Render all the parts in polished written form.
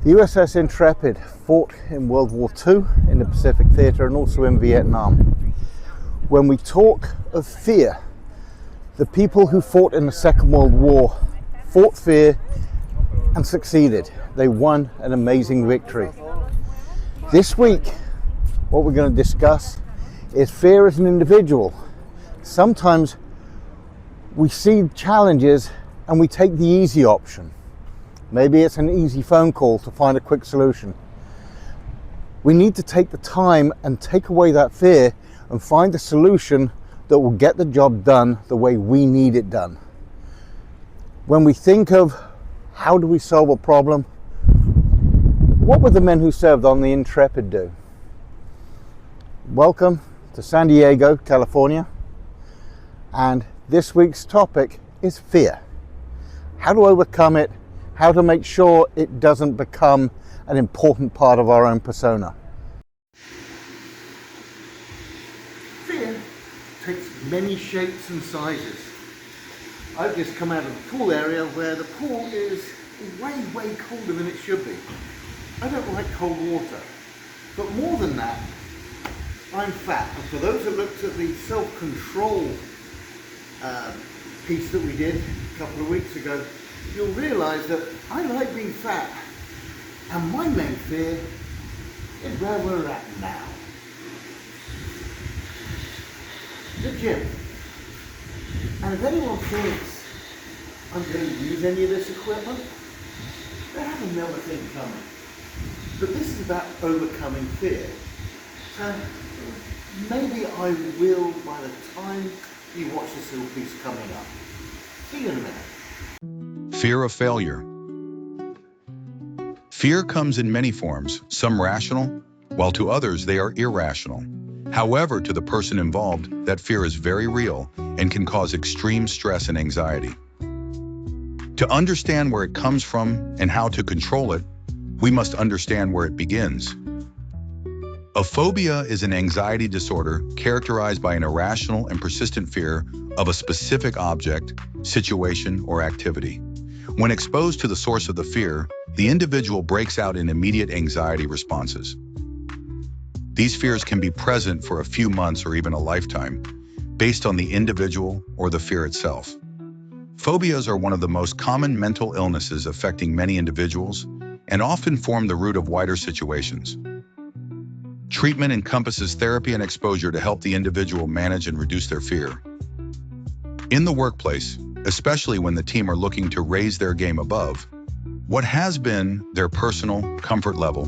The USS Intrepid fought in World War II in the Pacific Theatre and also in Vietnam. When we talk of fear, the people who fought in the Second World War fought fear and succeeded. They won an amazing victory. This week, what we're going to discuss is fear as an individual. Sometimes we see challenges and we take the easy option. Maybe it's an easy phone call to find a quick solution. We need to take the time and take away that fear and find a solution that will get the job done the way we need it done. When we think of how do we solve a problem, what would the men who served on the Intrepid do? Welcome to San Diego, California, and this week's topic is fear. How to overcome it, how to make sure it doesn't become an important part of our own persona. Fear takes many shapes and sizes. I've just come out of the pool area where the pool is way colder than it should be. I don't like cold water, but more than that, I'm fat. And for those that looked at the self-control piece that we did a couple of weeks ago, you'll realize that I like being fat, and my main fear is where we're at now. The gym. And if anyone thinks I'm going to use any of this equipment, they have another thing coming. But this is about overcoming fear. So maybe I will by the time you watch this little piece coming up. See you in a minute. Fear of failure. Fear comes in many forms, some rational, while to others they are irrational. However, to the person involved, that fear is very real and can cause extreme stress and anxiety. To understand where it comes from and how to control it, we must understand where it begins. A phobia is an anxiety disorder characterized by an irrational and persistent fear of a specific object, situation, or activity. When exposed to the source of the fear, the individual breaks out in immediate anxiety responses. These fears can be present for a few months or even a lifetime, based on the individual or the fear itself. Phobias are one of the most common mental illnesses affecting many individuals and often form the root of wider situations. Treatment encompasses therapy and exposure to help the individual manage and reduce their fear. In the workplace, especially when the team are looking to raise their game above what has been their personal comfort level,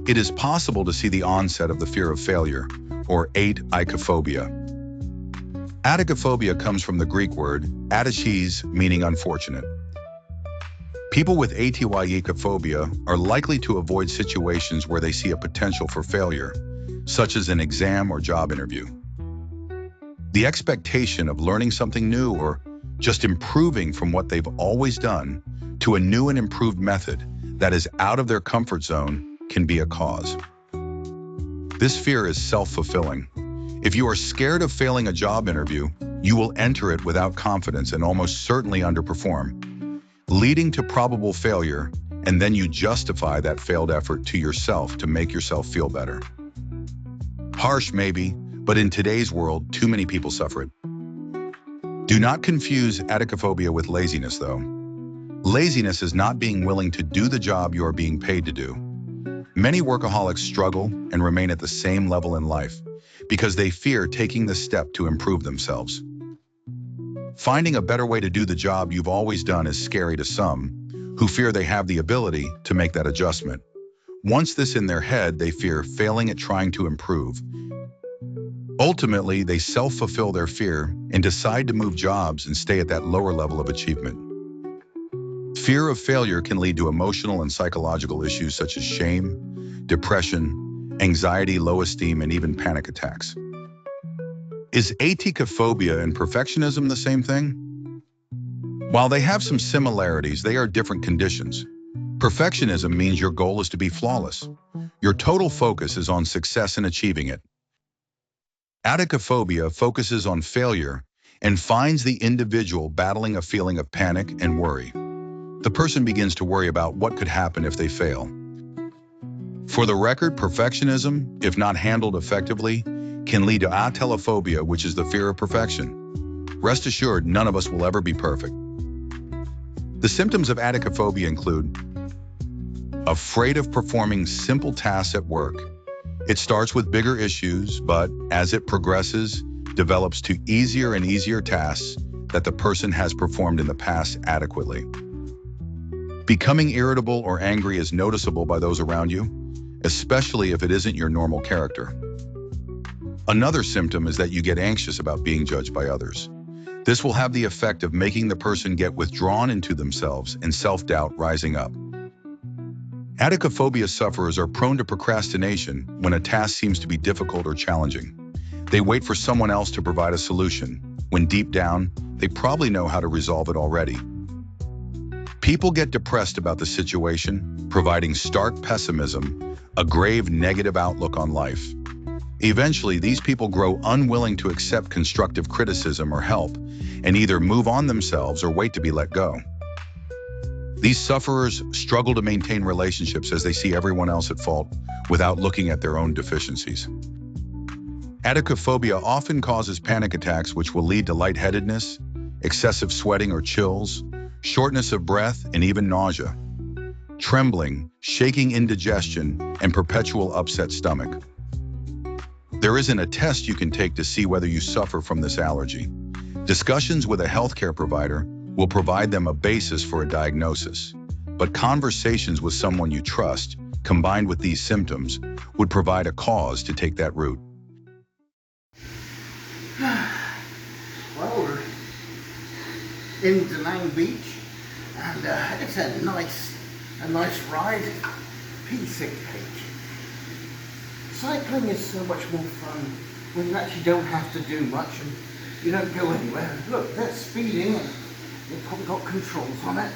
it is possible to see the onset of the fear of failure, or atychiphobia. Atychiphobia comes from the Greek word atychis, meaning unfortunate. People with atychiphobia are likely to avoid situations where they see a potential for failure, such as an exam or job interview. The expectation of learning something new or just improving from what they've always done to a new and improved method that is out of their comfort zone can be a cause. This fear is self-fulfilling. If you are scared of failing a job interview, you will enter it without confidence and almost certainly underperform, leading to probable failure, and then you justify that failed effort to yourself to make yourself feel better. Harsh maybe, but in today's world, too many people suffer it. Do not confuse atychiphobia with laziness, though. Laziness is not being willing to do the job you are being paid to do. Many workaholics struggle and remain at the same level in life because they fear taking the step to improve themselves. Finding a better way to do the job you've always done is scary to some, who fear they have the ability to make that adjustment. Once this in their head, they fear failing at trying to improve. Ultimately, they self-fulfill their fear and decide to move jobs and stay at that lower level of achievement. Fear of failure can lead to emotional and psychological issues such as shame, depression, anxiety, low esteem, and even panic attacks. Is atychiphobia and perfectionism the same thing? While they have some similarities, they are different conditions. Perfectionism means your goal is to be flawless. Your total focus is on success and achieving it. Atychiphobia focuses on failure and finds the individual battling a feeling of panic and worry. The person begins to worry about what could happen if they fail, For the record, perfectionism, if not handled effectively, can lead to atychiphobia, which is the fear of perfection. Rest assured, none of us will ever be perfect. The symptoms of atychiphobia include afraid of performing simple tasks at work. It starts with bigger issues, but as it progresses, develops to easier and easier tasks that the person has performed in the past adequately. Becoming irritable or angry is noticeable by those around you, especially if it isn't your normal character. Another symptom is that you get anxious about being judged by others. This will have the effect of making the person get withdrawn into themselves and self-doubt rising up. Atychiphobia sufferers are prone to procrastination when a task seems to be difficult or challenging. They wait for someone else to provide a solution, when deep down, they probably know how to resolve it already. People get depressed about the situation, providing stark pessimism, a grave negative outlook on life. Eventually, these people grow unwilling to accept constructive criticism or help, and either move on themselves or wait to be let go. These sufferers struggle to maintain relationships as they see everyone else at fault without looking at their own deficiencies. Atychiphobia often causes panic attacks, which will lead to lightheadedness, excessive sweating or chills, shortness of breath, and even nausea, trembling, shaking indigestion, and perpetual upset stomach. There isn't a test you can take to see whether you suffer from this allergy. Discussions with a healthcare provider will provide them a basis for a diagnosis, but conversations with someone you trust, combined with these symptoms, would provide a cause to take that route. Well, we're in Da Nang Beach, and it's a nice ride. P6 page. Cycling is so much more fun when you actually don't have to do much and you don't go anywhere. Look, they're speeding and they've probably got controls on it.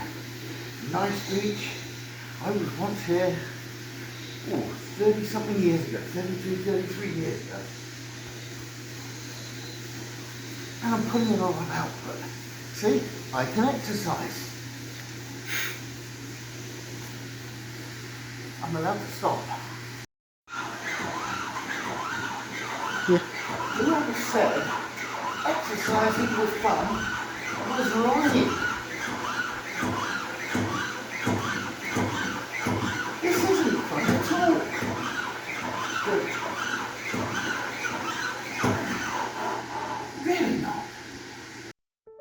Nice beach. I was once here, 30 something years ago, 32, 33 years ago. And I'm putting it all about, but see, I can exercise. I'm allowed to stop. Yeah. Whoever said exercise equals fun was lying. This isn't fun at all. Really not.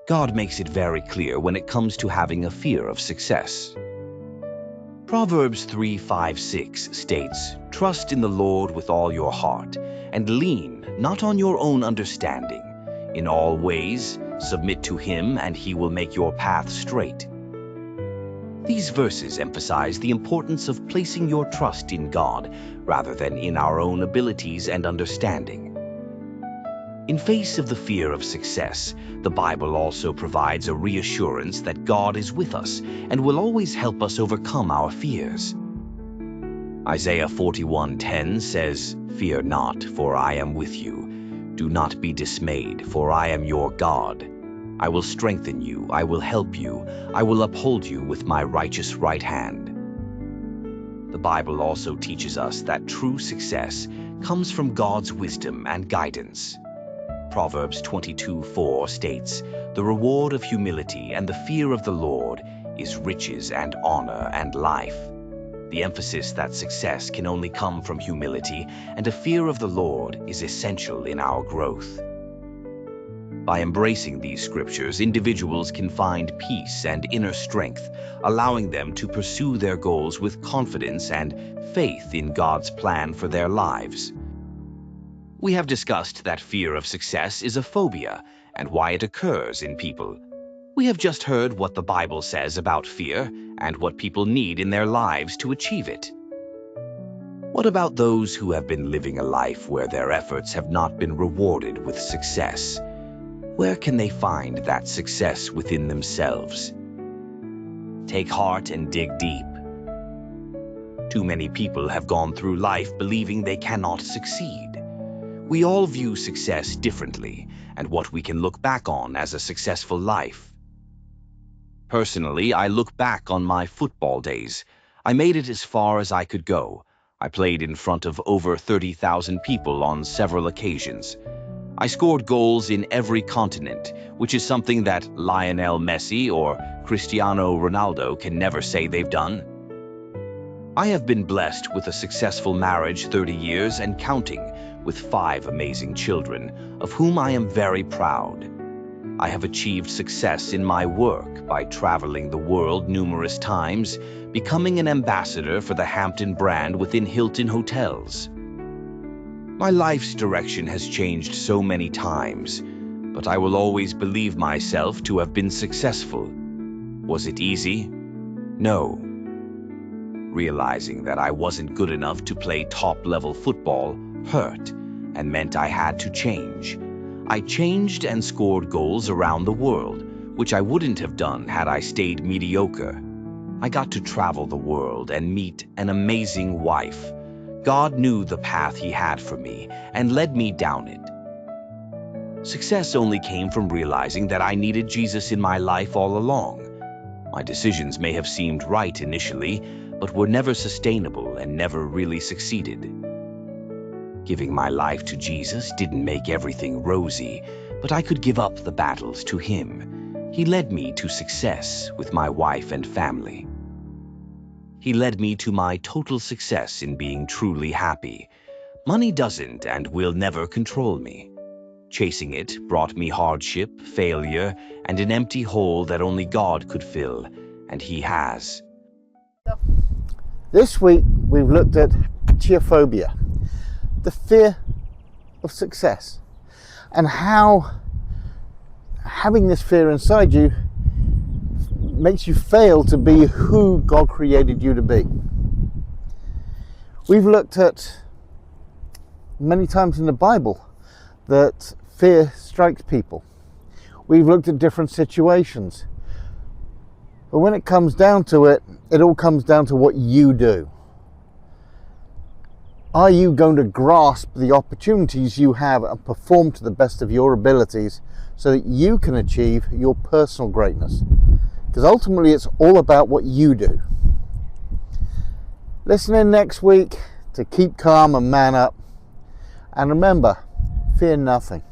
God makes it very clear when it comes to having a fear of success. Proverbs 3:5-6 states, "Trust in the Lord with all your heart, and lean not on your own understanding. In all ways, submit to Him, and He will make your path straight." These verses emphasize the importance of placing your trust in God rather than in our own abilities and understanding. In face of the fear of success, the Bible also provides a reassurance that God is with us and will always help us overcome our fears. Isaiah 41:10 says, "Fear not, for I am with you. Do not be dismayed, for I am your God. I will strengthen you, I will help you, I will uphold you with my righteous right hand." The Bible also teaches us that true success comes from God's wisdom and guidance. Proverbs 22:4 states, "The reward of humility and the fear of the Lord is riches and honor and life." The emphasis that success can only come from humility and a fear of the Lord is essential in our growth. By embracing these scriptures, individuals can find peace and inner strength, allowing them to pursue their goals with confidence and faith in God's plan for their lives. We have discussed that fear of success is a phobia and why it occurs in people. We have just heard what the Bible says about fear and what people need in their lives to achieve it. What about those who have been living a life where their efforts have not been rewarded with success? Where can they find that success within themselves? Take heart and dig deep. Too many people have gone through life believing they cannot succeed. We all view success differently and what we can look back on as a successful life. Personally, I look back on my football days. I made it as far as I could go. I played in front of over 30,000 people on several occasions. I scored goals in every continent, which is something that Lionel Messi or Cristiano Ronaldo can never say they've done. I have been blessed with a successful marriage 30 years and counting, with 5 amazing children, of whom I am very proud. I have achieved success in my work by traveling the world numerous times, becoming an ambassador for the Hampton brand within Hilton hotels. My life's direction has changed so many times, but I will always believe myself to have been successful. Was it easy? No. Realizing that I wasn't good enough to play top-level football hurt and meant I had to change. I changed and scored goals around the world, which I wouldn't have done had I stayed mediocre. I got to travel the world and meet an amazing wife. God knew the path He had for me and led me down it. Success only came from realizing that I needed Jesus in my life all along. My decisions may have seemed right initially, but were never sustainable and never really succeeded. Giving my life to Jesus didn't make everything rosy, but I could give up the battles to Him. He led me to success with my wife and family. He led me to my total success in being truly happy. Money doesn't and will never control me. Chasing it brought me hardship, failure, and an empty hole that only God could fill, and He has. This week we've looked at atychiphobia, the fear of success, and how having this fear inside you makes you fail to be who God created you to be. We've looked at many times in the Bible that fear strikes people. We've looked at different situations. But when it comes down to it, it all comes down to what you do. Are you going to grasp the opportunities you have and perform to the best of your abilities so that you can achieve your personal greatness? Because ultimately it's all about what you do. Listen in next week to keep calm and man up. And remember, fear nothing.